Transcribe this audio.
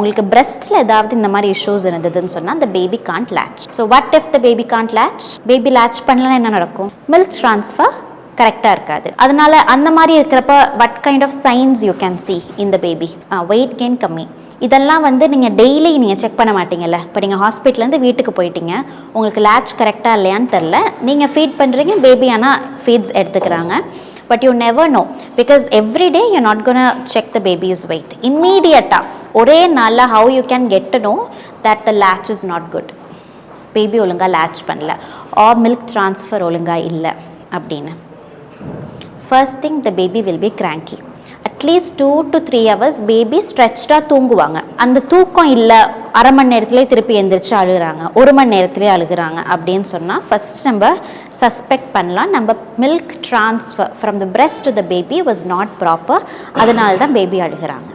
உங்களுக்கு breastல ஏதாவது இந்த மாதிரி இஷ்யூஸ் இருந்ததுன்னு சொன்னால் the baby can't latch. So what if the baby can't latch? Baby latch பண்ணலன்னா என்ன நடக்கும்? Milk transfer கரெக்டாக இருக்காது. அதனால அந்த மாதிரி இருக்கிறப்ப what kind of signs you can see in the baby? weight gain கம்மி. இதெல்லாம் வந்து நீங்கள் டெய்லி நீங்கள் செக் பண்ண மாட்டீங்கல்ல. இப்போ நீங்கள் ஹாஸ்பிட்டல்லேருந்து வீட்டுக்கு போயிட்டீங்க, உங்களுக்கு லேட்ச் கரெக்டாக இல்லையான்னு தெரில, நீங்கள் ஃபீட் பண்ணுறீங்க, பேபி ஆனால் ஃபீட்ஸ் எடுத்துக்கிறாங்க. But you never know because every day you're not gonna check the baby's weight. Immediately, ஒரே நாளில் how you can get to know that the latch is not good. Baby ஒழுங்கா latch பண்ணல or milk transfer ஒழுங்கா இல்லை அப்படின்னு. First thing, the baby will be cranky. At least 2 to 3 hours baby stretched தூங்குவாங்க. அந்த தூக்கம் இல்லை, அரை மணி நேரத்திலே திருப்பி எந்திரிச்சு அழுகிறாங்க, 1 மணி நேரத்திலே அழுகிறாங்க அப்படின்னு சொன்னால் ஃபர்ஸ்ட் நம்ம சஸ்பெக்ட் பண்ணலாம் நம்ம milk transfer from the breast to the baby was not proper, அதனால தான் பேபி அழுகிறாங்க.